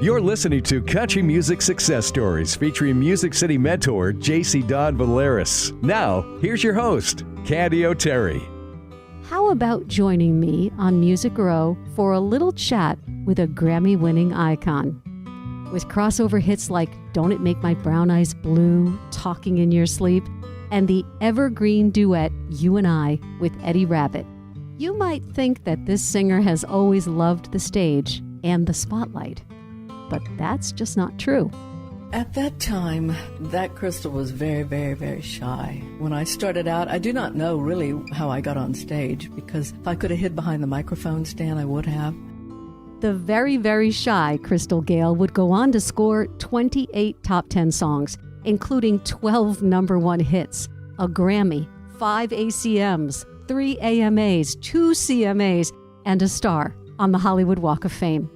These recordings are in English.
You're listening to Country Music Success Stories featuring Music City mentor JC Don Valeris. Now, here's your host, Candy O'Terry. How about joining me on Music Row for a little chat with a Grammy-winning icon? With crossover hits like Don't It Make My Brown Eyes Blue, Talking in Your Sleep, and the evergreen duet You and I with Eddie Rabbitt. You might think that this singer has always loved the stage and the spotlight, but that's just not true. At that time, that Crystal was very, very, very shy. When I started out, I do not know really how I got on stage, because if I could have hid behind the microphone stand, I would have. The very, very shy Crystal Gayle would go on to score 28 top 10 songs, including 12 number one hits, a Grammy, 5 ACMs, 3 AMAs, 2 CMAs, and a star on the Hollywood Walk of Fame.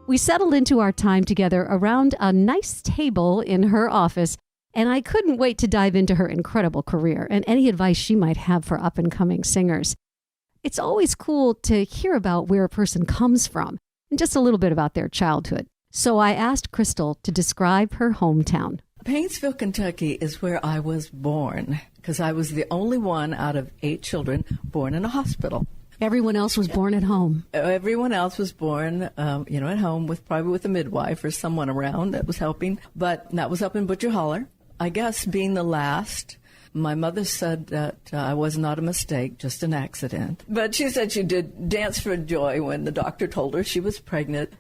We settled into our time together around a nice table in her office, and I couldn't wait to dive into her incredible career and any advice she might have for up-and-coming singers. It's always cool to hear about where a person comes from and just a little bit about their childhood. So I asked Crystal to describe her hometown. Painesville, Kentucky is where I was born, because I was the only one out of 8 children born in a hospital. Everyone else was born at home. Everyone else was born, at home probably with a midwife or someone around that was helping. But that was up in Butcher Holler. I guess being the last, my mother said that I was not a mistake, just an accident. But she said she did dance for joy when the doctor told her she was pregnant.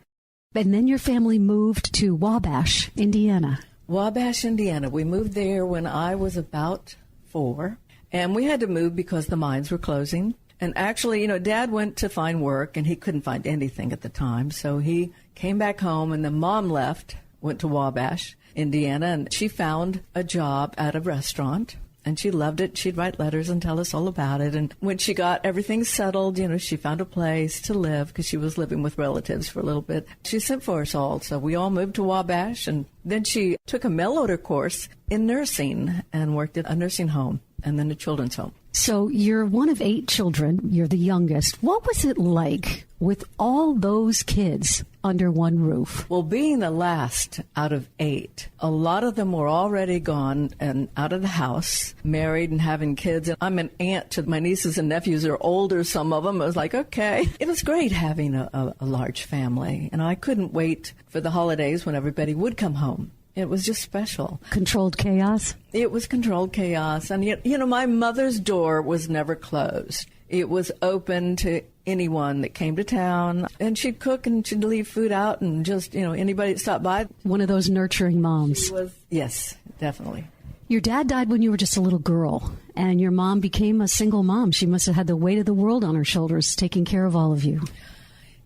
And then your family moved to Wabash, Indiana. Wabash, Indiana. We moved there when I was about 4. And we had to move because the mines were closing. And actually, Dad went to find work, and he couldn't find anything at the time. So he came back home, and then Mom left, went to Wabash, Indiana, and she found a job at a restaurant. And she loved it. She'd write letters and tell us all about it. And when she got everything settled, she found a place to live, because she was living with relatives for a little bit. She sent for us all. So we all moved to Wabash. And then she took a mail order course in nursing and worked at a nursing home and then a children's home. So you're one of 8 children. You're the youngest. What was it like with all those kids under one roof? Well, being the last out of 8, a lot of them were already gone and out of the house, married and having kids. And I'm an aunt to my nieces and nephews. They're older, some of them. I was like, okay. It was great having a large family. And I couldn't wait for the holidays when everybody would come home. It was just special. Controlled chaos? It was controlled chaos. And, my mother's door was never closed. It was open to anyone that came to town. And she'd cook and she'd leave food out and just, anybody that stopped by. One of those nurturing moms. Yes, definitely. Your dad died when you were just a little girl, and your mom became a single mom. She must have had the weight of the world on her shoulders taking care of all of you.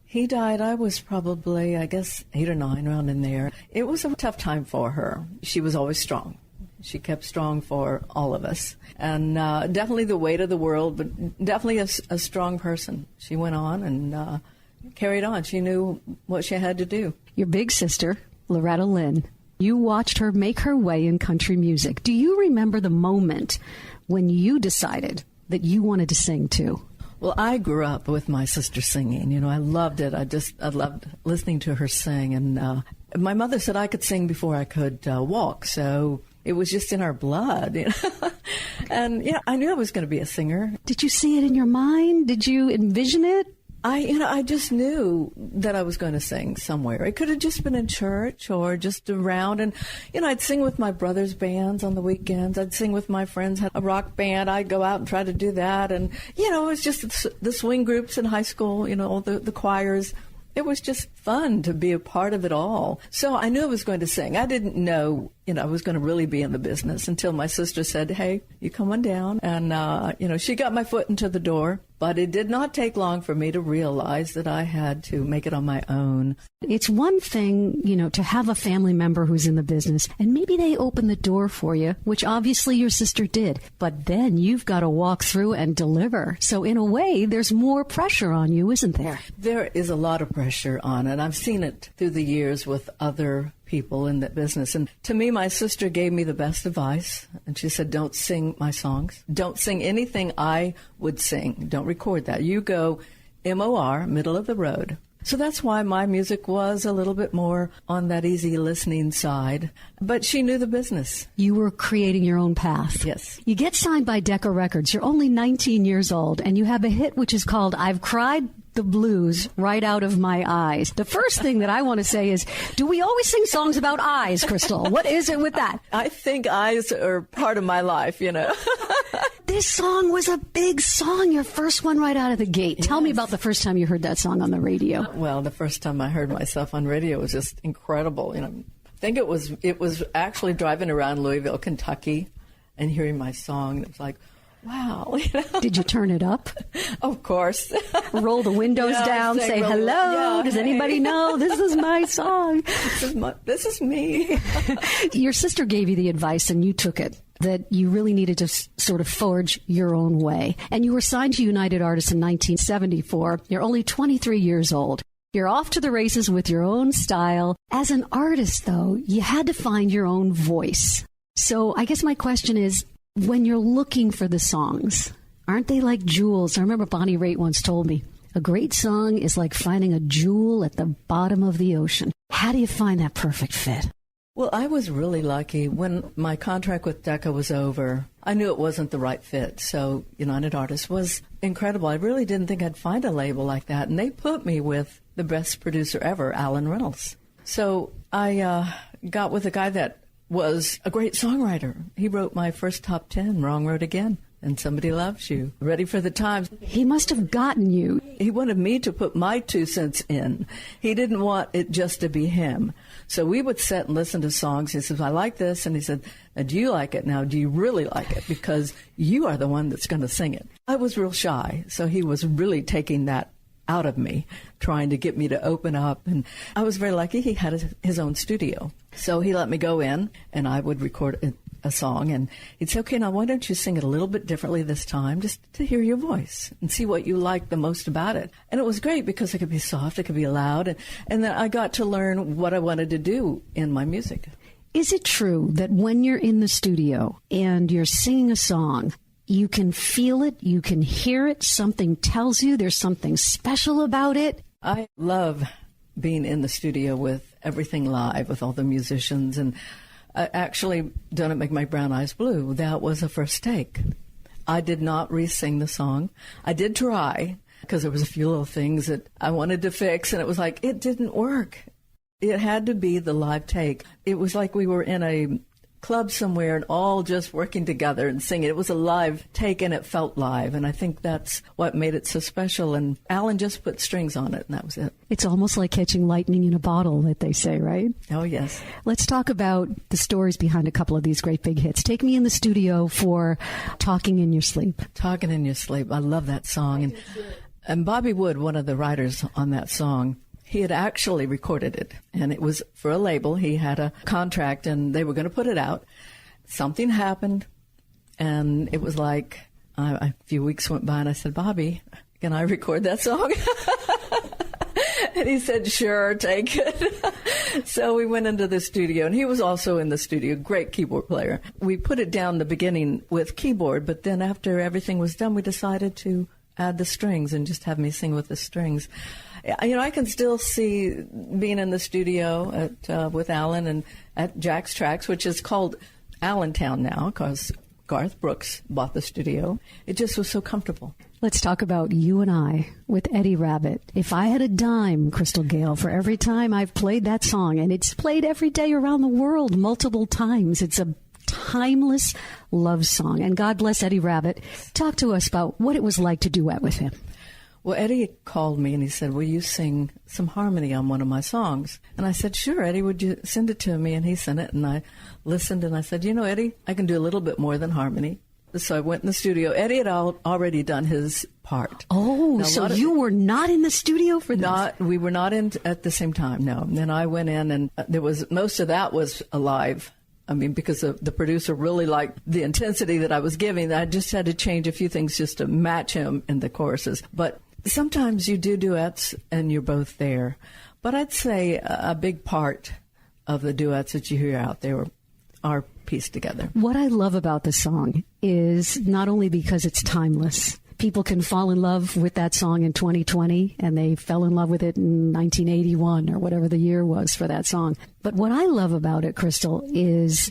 He died, I was probably, 8 or 9, around in there. It was a tough time for her. She was always strong. She kept strong for all of us. And definitely the weight of the world, but definitely a strong person. She went on and carried on. She knew what she had to do. Your big sister, Loretta Lynn, you watched her make her way in country music. Do you remember the moment when you decided that you wanted to sing too? Well, I grew up with my sister singing. I loved it. I loved listening to her sing. And my mother said I could sing before I could walk. So it was just in our blood. And, I knew I was going to be a singer. Did you see it in your mind? Did you envision it? I just knew that I was going to sing somewhere. It could have just been in church or just around. And, I'd sing with my brother's bands on the weekends. I'd sing with my friends, had a rock band. I'd go out and try to do that. And, it was just the swing groups in high school, all the choirs. It was just fun to be a part of it all. So I knew I was going to sing. I didn't know, I was going to really be in the business until my sister said, hey, you come on down. And, she got my foot into the door. But it did not take long for me to realize that I had to make it on my own. It's one thing, to have a family member who's in the business, and maybe they open the door for you, which obviously your sister did. But then you've got to walk through and deliver. So in a way, there's more pressure on you, isn't there? There is a lot of pressure on it. I've seen it through the years with other people in that business. And to me, my sister gave me the best advice. And she said, don't sing my songs. Don't sing anything I would sing. Don't record that. You go MOR, middle of the road. So that's why my music was a little bit more on that easy listening side. But she knew the business. You were creating your own path. Yes. You get signed by Decca Records. You're only 19 years old, and you have a hit which is called I've Cried the Blues Right Out of My Eyes. The first thing that I want to say is, do we always sing songs about eyes, Crystal? What is it with that? I think eyes are part of my life, you know. This song was a big song, your first one right out of the gate. Tell me about the first time you heard that song on the radio. Well, the first time I heard myself on radio was just incredible. You know, I think it was actually driving around Louisville, Kentucky, and hearing my song. It was like, wow. You know? Did you turn it up? Of course. Roll the windows down, say hello. Does anybody know this is my song? This is me. Your sister gave you the advice and you took it, that you really needed to sort of forge your own way. And you were signed to United Artists in 1974. You're only 23 years old. You're off to the races with your own style. As an artist, though, you had to find your own voice. So I guess my question is, when you're looking for the songs, aren't they like jewels? I remember Bonnie Raitt once told me, a great song is like finding a jewel at the bottom of the ocean. How do you find that perfect fit? Well, I was really lucky. When my contract with Decca was over, I knew it wasn't the right fit. So United Artists was incredible. I really didn't think I'd find a label like that. And they put me with the best producer ever, Alan Reynolds. So I got with a guy that was a great songwriter. He wrote my first top 10, Wrong Road Again, and Somebody Loves You, Ready for the Times. He must have gotten you. He wanted me to put my 2 cents in. He didn't want it just to be him. So we would sit and listen to songs. He says, I like this. And he said, do you like it? Now, do you really like it? Because you are the one that's going to sing it. I was real shy, so he was really taking that out of me, trying to get me to open up. And I was very lucky. He had his own studio. So he let me go in, and I would record a song. And he'd say, okay, now why don't you sing it a little bit differently this time, just to hear your voice and see what you like the most about it. And it was great because it could be soft, it could be loud. And then I got to learn what I wanted to do in my music. Is it true that when you're in the studio and you're singing a song, you can feel it, you can hear it, something tells you there's something special about it? I love being in the studio with everything live, with all the musicians. And I actually, Don't It Make My Brown Eyes Blue, that was a first take. I did not re-sing the song. I did try, because there was a few little things that I wanted to fix, and it was like, it didn't work. It had to be the live take. It was like we were in a club somewhere and all just working together and singing. It was a live take and it felt live. And I think that's what made it so special. And Alan just put strings on it and that was it. It's almost like catching lightning in a bottle, that they say, right? Oh, yes. Let's talk about the stories behind a couple of these great big hits. Take me in the studio for Talking in Your Sleep. Talking in Your Sleep. I love that song. And Bobby Wood, one of the writers on that song, he had actually recorded it, and it was for a label. He had a contract, and they were going to put it out. Something happened, and it was like a few weeks went by, and I said, Bobby, can I record that song? And he said, sure, take it. So we went into the studio, and he was also in the studio, great keyboard player. We put it down in the beginning with keyboard, but then after everything was done, we decided to add the strings and just have me sing with the strings. I can still see being in the studio with Alan and at Jack's Tracks, which is called Allentown now because Garth Brooks bought the studio. It just was so comfortable. Let's talk about You and I with Eddie Rabbitt. If I had a dime, Crystal Gayle, for every time I've played that song, and it's played every day around the world multiple times, it's a timeless love song. And God bless Eddie Rabbitt. Talk to us about what it was like to duet with him. Well, Eddie called me and he said, will you sing some harmony on one of my songs? And I said, sure, Eddie, would you send it to me? And he sent it, and I listened, and I said, Eddie, I can do a little bit more than harmony. So I went in the studio. Eddie had already done his part. Oh, now, so you were not in the studio for this? We were not in at the same time, no. And then I went in, and most of that was live. I mean, because the producer really liked the intensity that I was giving. I just had to change a few things just to match him in the choruses. But sometimes you do duets and you're both there. But I'd say a big part of the duets that you hear out there are pieced together. What I love about the song is not only because it's timeless, people can fall in love with that song in 2020 and they fell in love with it in 1981 or whatever the year was for that song. But what I love about it, Crystal, is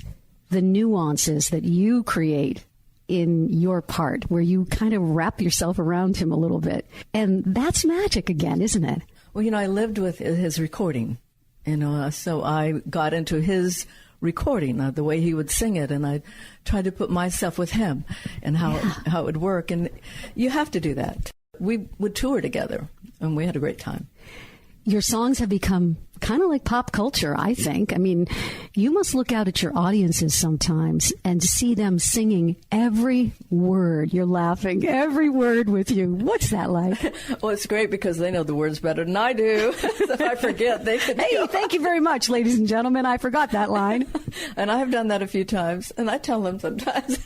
the nuances that you create in your part, where you kind of wrap yourself around him a little bit. And that's magic again, isn't it? Well, I lived with his recording, so I got into his recording, the way he would sing it, and I tried to put myself with him and how it would work. And you have to do that. We would tour together, and we had a great time. Your songs have become kind of like pop culture, I think. I mean, you must look out at your audiences sometimes and see them singing every word. You're laughing every word with you. What's that like? Well, it's great because they know the words better than I do. If I forget, they can Hey, thank you very much, ladies and gentlemen. I forgot that line. And I have done that a few times, and I tell them sometimes,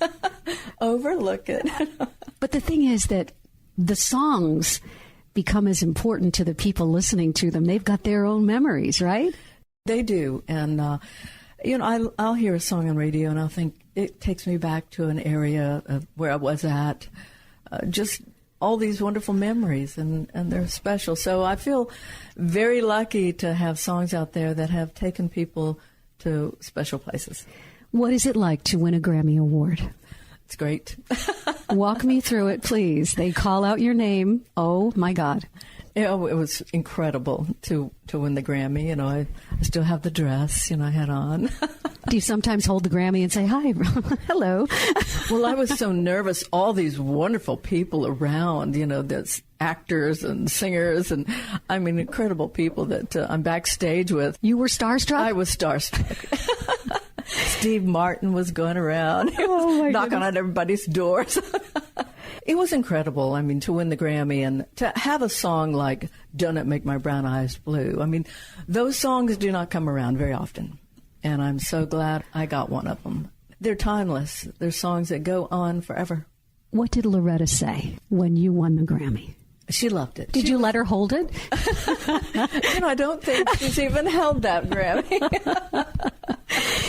overlook it. But the thing is that the songs become as important to the people listening to them. They've got their own memories, right? They do. And, I'll hear a song on radio and I'll think it takes me back to an area of where I was at. Just all these wonderful memories, and they're special. So I feel very lucky to have songs out there that have taken people to special places. What is it like to win a Grammy Award? It's great. Walk me through it, please. They call out your name. Oh, my God. It was incredible to win the Grammy. I still have the dress, I had on. Do you sometimes hold the Grammy and say, hi, hello? Well, I was so nervous. All these wonderful people around, there's actors and singers and, incredible people that I'm backstage with. You were starstruck? I was starstruck. Steve Martin was going around. He was knocking on everybody's doors. It was incredible, to win the Grammy and to have a song like Don't It Make My Brown Eyes Blue. Those songs do not come around very often, and I'm so glad I got one of them. They're timeless. They're songs that go on forever. What did Loretta say when you won the Grammy? She loved it. Did you let her hold it? I don't think she's even held that Grammy.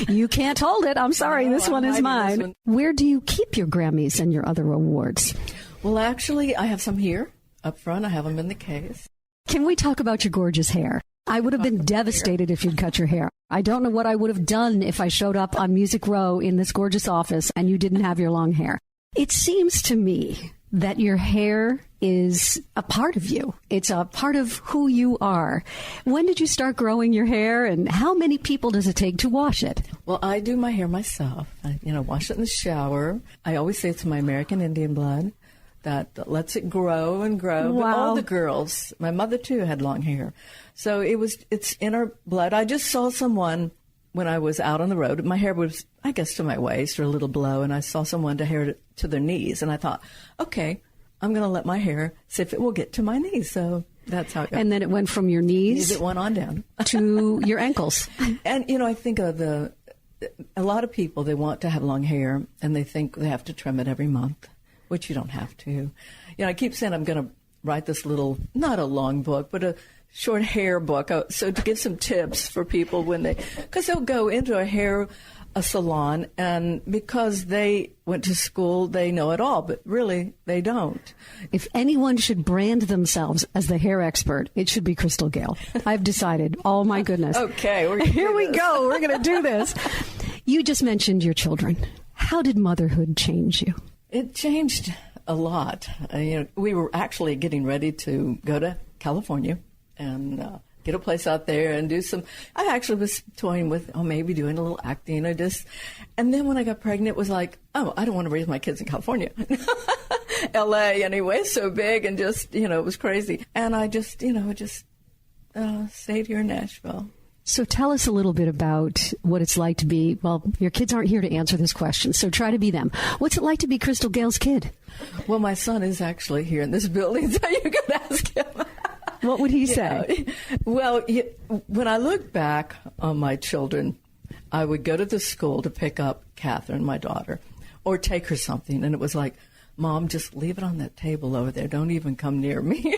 You can't hold it. I'm sorry. No, this one is mine. Where do you keep your Grammys and your other awards? Well, actually, I have some here up front. I have them in the case. Can we talk about your gorgeous hair? I would have been devastated if you'd cut your hair. I don't know what I would have done if I showed up on Music Row in this gorgeous office and you didn't have your long hair. It seems to me that your hair is a part of you. It's a part of who you are. When did you start growing your hair, and how many people does it take to wash it? Well, I do my hair myself. I, wash it in the shower. I always say it's my American Indian blood that lets it grow and grow. Wow. But all the girls, my mother too had long hair. So it's in our blood. I just saw someone when I was out on the road. My hair was, I guess, to my waist or a little below, and I saw someone to hair to their knees, and I thought, okay, I'm going to let my hair see if it will get to my knees. So that's how it goes. And then it went from your knees It went on down to your ankles. And, I think of a lot of people, they want to have long hair, and they think they have to trim it every month, which you don't have to. I keep saying I'm going to write this little, not a long book, but a short hair book. So to give some tips for people because they'll go into a salon, and because they went to school, they know it all, but really they don't. If anyone should brand themselves as the hair expert, it should be Crystal Gayle. I've decided. Oh, my goodness. Okay. Here we go. We're going to do this. You just mentioned your children. How did motherhood change you? It changed a lot. We were actually getting ready to go to California and get a place out there and do some. I actually was toying with, maybe doing a little acting or just. And then when I got pregnant, it was like, I don't want to raise my kids in California. L.A. anyway, so big and just, it was crazy. And I just, stayed here in Nashville. So tell us a little bit about what it's like to be, well, your kids aren't here to answer this question, so try to be them. What's it like to be Crystal Gayle's kid? Well, my son is actually here in this building, so you could ask him. What would he say? Well, when I look back on my children, I would go to the school to pick up Catherine, my daughter, or take her something, and it was like, Mom, just leave it on that table over there. Don't even come near me.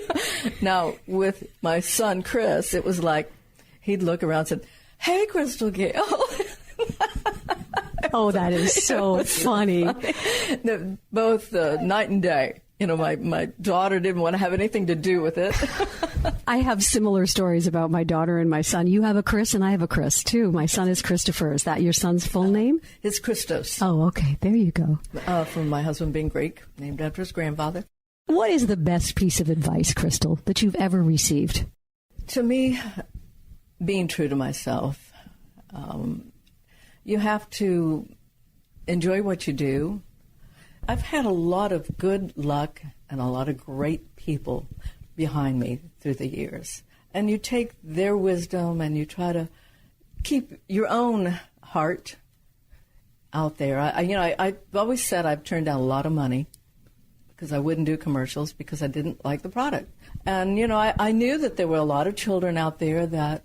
Now, with my son, Chris, it was like he'd look around and said, hey, Crystal Gayle. Oh, that is so funny. Both night and day. My daughter didn't want to have anything to do with it. I have similar stories about my daughter and my son. You have a Chris and I have a Chris, too. My son is Christopher. Is that your son's full name? It's Christos. Oh, okay. There you go. From my husband being Greek, named after his grandfather. What is the best piece of advice, Crystal, that you've ever received? To me, being true to myself. You have to enjoy what you do. I've had a lot of good luck and a lot of great people behind me through the years. And you take their wisdom and you try to keep your own heart out there. I've always said I've turned down a lot of money because I wouldn't do commercials because I didn't like the product. And, I knew that there were a lot of children out there that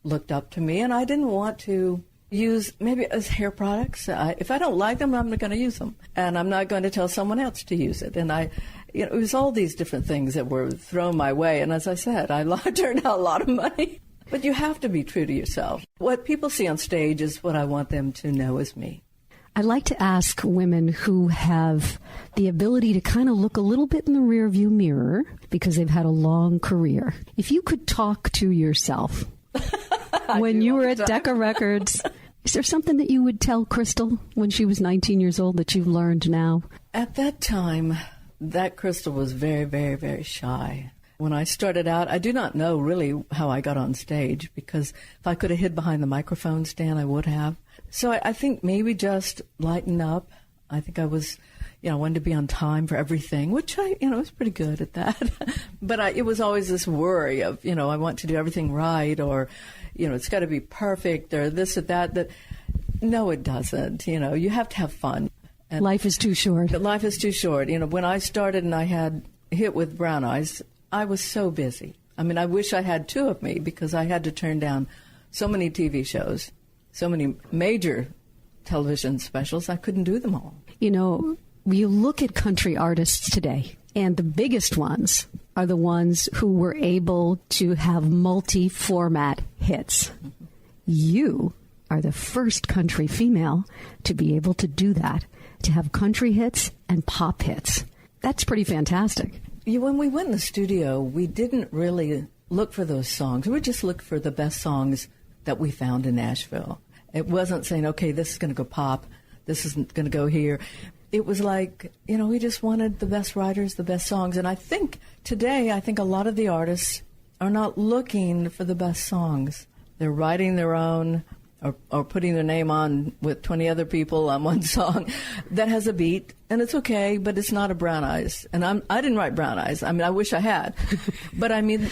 looked up to me, and I didn't want to use maybe as hair products. If I don't like them, I'm not going to use them. And I'm not going to tell someone else to use it. And it was all these different things that were thrown my way. And as I said, I turned out a lot of money. But you have to be true to yourself. What people see on stage is what I want them to know as me. I like to ask women who have the ability to kind of look a little bit in the rearview mirror because they've had a long career. If you could talk to yourself when you were at Decca Records, is there something that you would tell Crystal when she was 19 years old that you've learned now? At that time, that Crystal was very, very, very shy. When I started out, I do not know really how I got on stage because if I could have hid behind the microphone stand, I would have. So I think maybe just lighten up. I think I was, wanted to be on time for everything, which I was pretty good at that. But it was always this worry of, I want to do everything right or, it's got to be perfect or this or that. No, it doesn't. You have to have fun. And life is too short. Life is too short. When I started and I had hit with Brown Eyes, I was so busy. I mean, I wish I had two of me because I had to turn down so many TV shows, so many major television specials. I couldn't do them all. You look at country artists today, and the biggest ones are the ones who were able to have multi-format hits. Mm-hmm. You are the first country female to be able to do that, to have country hits and pop hits. That's pretty fantastic. When we went in the studio, we didn't really look for those songs. We just looked for the best songs that we found in Nashville. It wasn't saying, okay, this is going to go pop, this isn't going to go here. It was like, we just wanted the best writers, the best songs. And I think today, a lot of the artists are not looking for the best songs. They're writing their own or putting their name on with 20 other people on one song that has a beat, and it's okay, but it's not a Brown Eyes. And I didn't write Brown Eyes. I mean, I wish I had. But,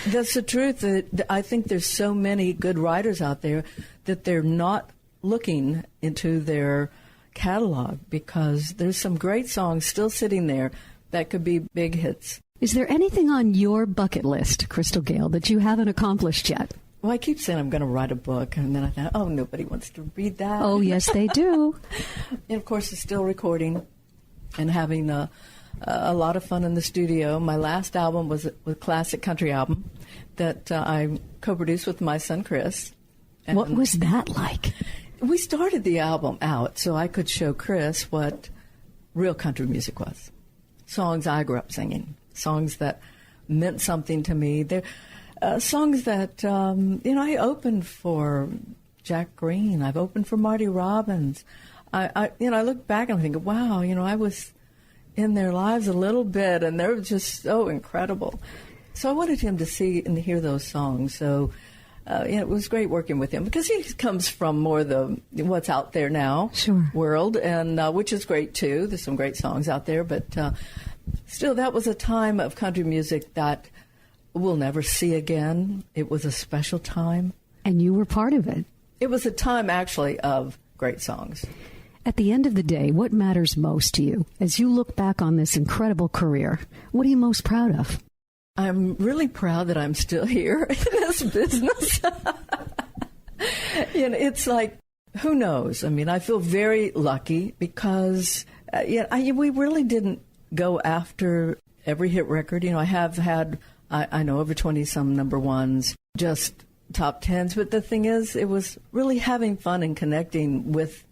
that's the truth. That I think there's so many good writers out there that they're not looking into their catalog because there's some great songs still sitting there that could be big hits. Is there anything on your bucket list, Crystal Gayle, that you haven't accomplished yet? Well, I keep saying I'm going to write a book, and then I thought, oh, nobody wants to read that. Oh, yes, they do. And, of course, it's still recording and having a lot of fun in the studio. My last album was a classic country album that I co-produced with my son, Chris. And what was that like? We started the album out so I could show Chris what real country music was. Songs I grew up singing, songs that meant something to me. They're songs that, I opened for Jack Green. I've opened for Marty Robbins. I look back and I think, wow, I was in their lives a little bit, and they were just so incredible. So I wanted him to see and hear those songs. So it was great working with him because he comes from more the what's out there now world, and which is great too. There's some great songs out there, but still, that was a time of country music that we'll never see again. It was a special time. And you were part of it. It was a time, actually, of great songs. At the end of the day, what matters most to you? As you look back on this incredible career, what are you most proud of? I'm really proud that I'm still here in this business. It's like, who knows? I mean, I feel very lucky because we really didn't go after every hit record. I have had, I know, over 20-some number ones, just top tens. But the thing is, it was really having fun and connecting with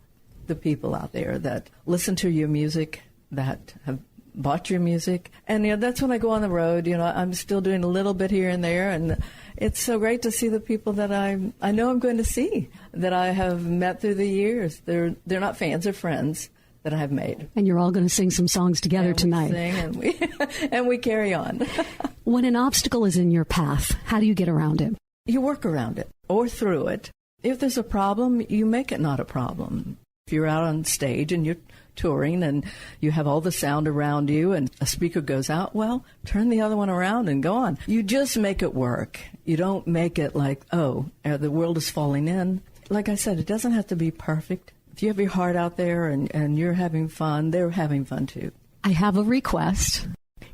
the people out there that listen to your music, that have bought your music. And, that's when I go on the road. I'm still doing a little bit here and there. And it's so great to see the people that I know I'm going to see, that I have met through the years. They're not fans, they're friends that I have made. And you're all going to sing some songs together tonight. We sing and we carry on. When an obstacle is in your path, how do you get around it? You work around it or through it. If there's a problem, you make it not a problem. If you're out on stage and you're touring and you have all the sound around you and a speaker goes out, well, turn the other one around and go on. You just make it work. You don't make it like, the world is falling in. Like I said, it doesn't have to be perfect. If you have your heart out there and you're having fun, they're having fun too. I have a request.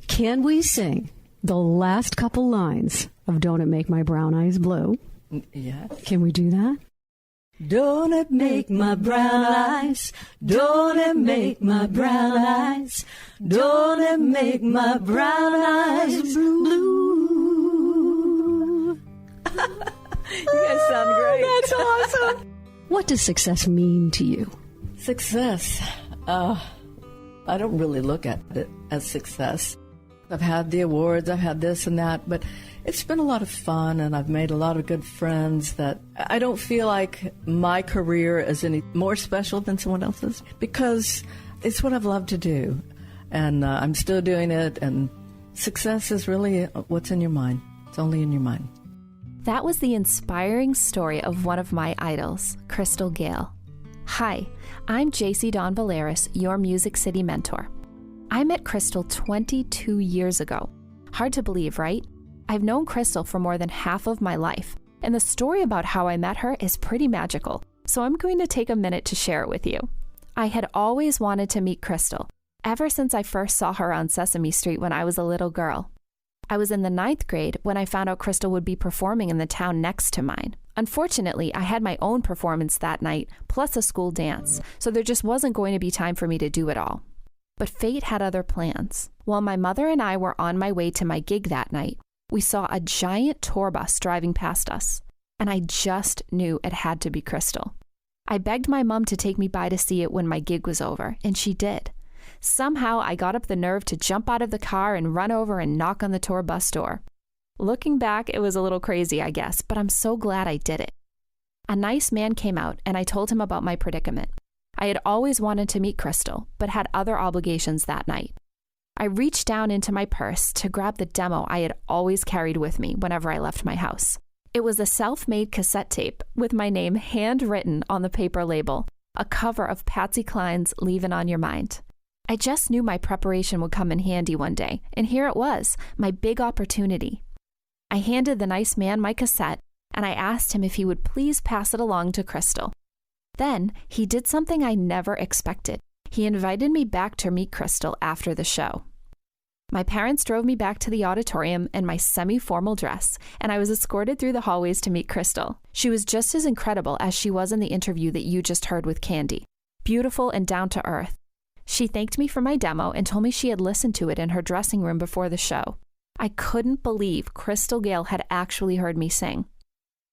Can we sing the last couple lines of Don't It Make My Brown Eyes Blue? Yes. Can we do that? Don't it make my brown eyes, don't it make my brown eyes, don't it make my brown eyes blue. You guys sound great. That's awesome. What does success mean to you? Success. I don't really look at it as success. I've had the awards, I've had this and that, but it's been a lot of fun, and I've made a lot of good friends that I don't feel like my career is any more special than someone else's, because it's what I've loved to do, and I'm still doing it, and success is really what's in your mind. It's only in your mind. That was the inspiring story of one of my idols, Crystal Gayle. Hi, I'm JC Dawn Valeris, your Music City mentor. I met Crystal 22 years ago. Hard to believe, right? I've known Crystal for more than half of my life, and the story about how I met her is pretty magical, so I'm going to take a minute to share it with you. I had always wanted to meet Crystal, ever since I first saw her on Sesame Street when I was a little girl. I was in the 9th grade when I found out Crystal would be performing in the town next to mine. Unfortunately, I had my own performance that night, plus a school dance, so there just wasn't going to be time for me to do it all. But fate had other plans. While my mother and I were on my way to my gig that night, we saw a giant tour bus driving past us, and I just knew it had to be Crystal. I begged my mom to take me by to see it when my gig was over, and she did. Somehow I got up the nerve to jump out of the car and run over and knock on the tour bus door. Looking back, it was a little crazy, I guess, but I'm so glad I did it. A nice man came out, and I told him about my predicament. I had always wanted to meet Crystal, but had other obligations that night. I reached down into my purse to grab the demo I had always carried with me whenever I left my house. It was a self-made cassette tape with my name handwritten on the paper label, a cover of Patsy Cline's Leavin' on Your Mind. I just knew my preparation would come in handy one day, and here it was, my big opportunity. I handed the nice man my cassette, and I asked him if he would please pass it along to Crystal. Then he did something I never expected. He invited me back to meet Crystal after the show. My parents drove me back to the auditorium in my semi-formal dress, and I was escorted through the hallways to meet Crystal. She was just as incredible as she was in the interview that you just heard with Candy. Beautiful and down to earth. She thanked me for my demo and told me she had listened to it in her dressing room before the show. I couldn't believe Crystal Gayle had actually heard me sing.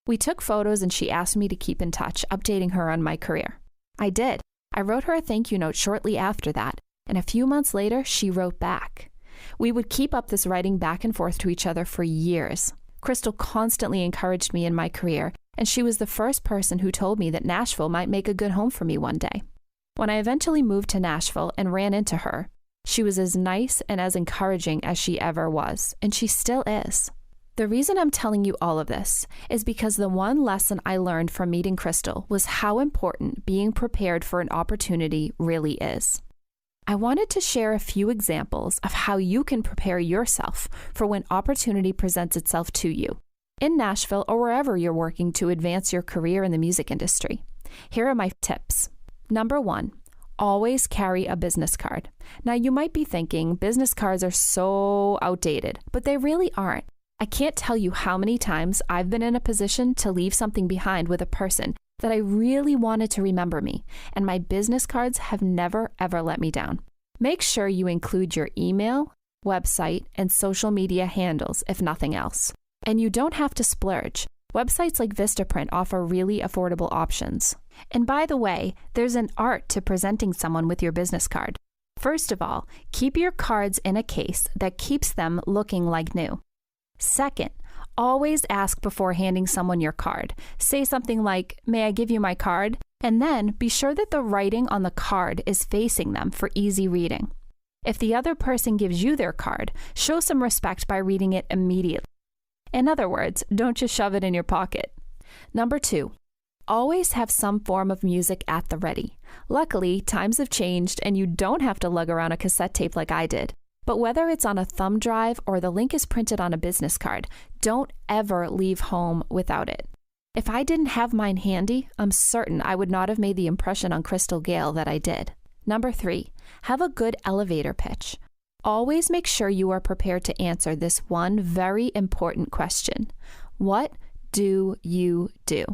We took photos and she asked me to keep in touch, updating her on my career. I did. I wrote her a thank you note shortly after that, and a few months later, she wrote back. We would keep up this writing back and forth to each other for years. Crystal constantly encouraged me in my career, and she was the first person who told me that Nashville might make a good home for me one day. When I eventually moved to Nashville and ran into her, she was as nice and as encouraging as she ever was, and she still is. The reason I'm telling you all of this is because the one lesson I learned from meeting Crystal was how important being prepared for an opportunity really is. I wanted to share a few examples of how you can prepare yourself for when opportunity presents itself to you, in Nashville or wherever you're working to advance your career in the music industry. Here are my tips. Number 1, always carry a business card. Now you might be thinking business cards are so outdated, but they really aren't. I can't tell you how many times I've been in a position to leave something behind with a person that I really wanted to remember me, and my business cards have never, ever let me down. Make sure you include your email, website, and social media handles, if nothing else. And you don't have to splurge. Websites like Vistaprint offer really affordable options. And by the way, there's an art to presenting someone with your business card. First of all, keep your cards in a case that keeps them looking like new. Second, always ask before handing someone your card. Say something like, "May I give you my card?" And then be sure that the writing on the card is facing them for easy reading. If the other person gives you their card, show some respect by reading it immediately. In other words, don't just shove it in your pocket. Number 2, always have some form of music at the ready. Luckily, times have changed and you don't have to lug around a cassette tape like I did. But whether it's on a thumb drive or the link is printed on a business card, don't ever leave home without it. If I didn't have mine handy, I'm certain I would not have made the impression on Crystal Gayle that I did. Number 3, have a good elevator pitch. Always make sure you are prepared to answer this one very important question. What do you do?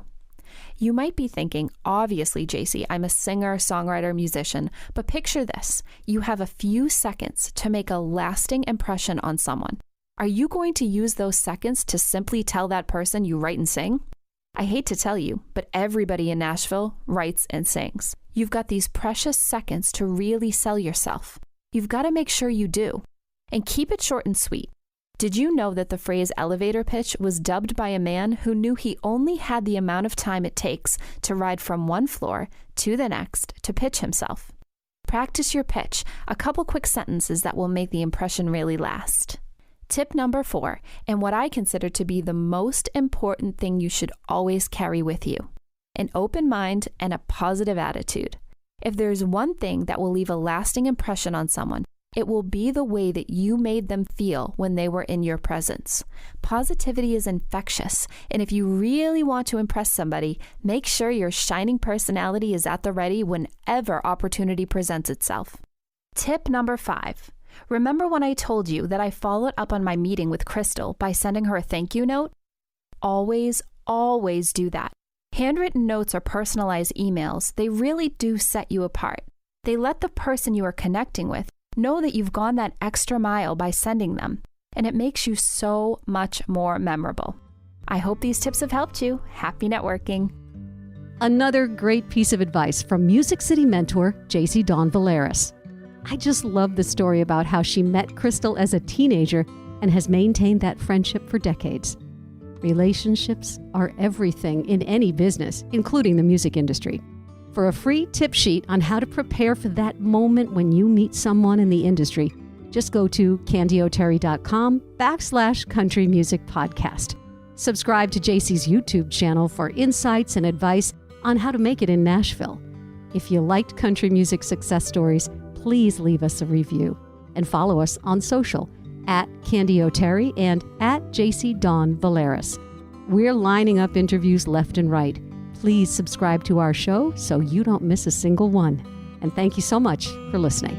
You might be thinking, obviously, JC, I'm a singer, songwriter, musician, but picture this. You have a few seconds to make a lasting impression on someone. Are you going to use those seconds to simply tell that person you write and sing? I hate to tell you, but everybody in Nashville writes and sings. You've got these precious seconds to really sell yourself. You've got to make sure you do. And keep it short and sweet. Did you know that the phrase elevator pitch was dubbed by a man who knew he only had the amount of time it takes to ride from one floor to the next to pitch himself? Practice your pitch, a couple quick sentences that will make the impression really last. Tip number 4, and what I consider to be the most important thing you should always carry with you: an open mind and a positive attitude. If there's one thing that will leave a lasting impression on someone, it will be the way that you made them feel when they were in your presence. Positivity is infectious, and if you really want to impress somebody, make sure your shining personality is at the ready whenever opportunity presents itself. Tip number 5. Remember when I told you that I followed up on my meeting with Crystal by sending her a thank you note? Always, always do that. Handwritten notes or personalized emails, they really do set you apart. They let the person you are connecting with know that you've gone that extra mile by sending them, and it makes you so much more memorable. I hope these tips have helped you. Happy networking. Another great piece of advice from Music City mentor, JC Dawn Valeris. I just love the story about how she met Crystal as a teenager and has maintained that friendship for decades. Relationships are everything in any business, including the music industry. For a free tip sheet on how to prepare for that moment when you meet someone in the industry, just go to candyoterry.com/country music podcast. Subscribe to JC's YouTube channel for insights and advice on how to make it in Nashville. If you liked country music success stories, please leave us a review and follow us on social @CandyO'Terry and @JCDawnValeris. We're lining up interviews left and right. Please subscribe to our show so you don't miss a single one. And thank you so much for listening.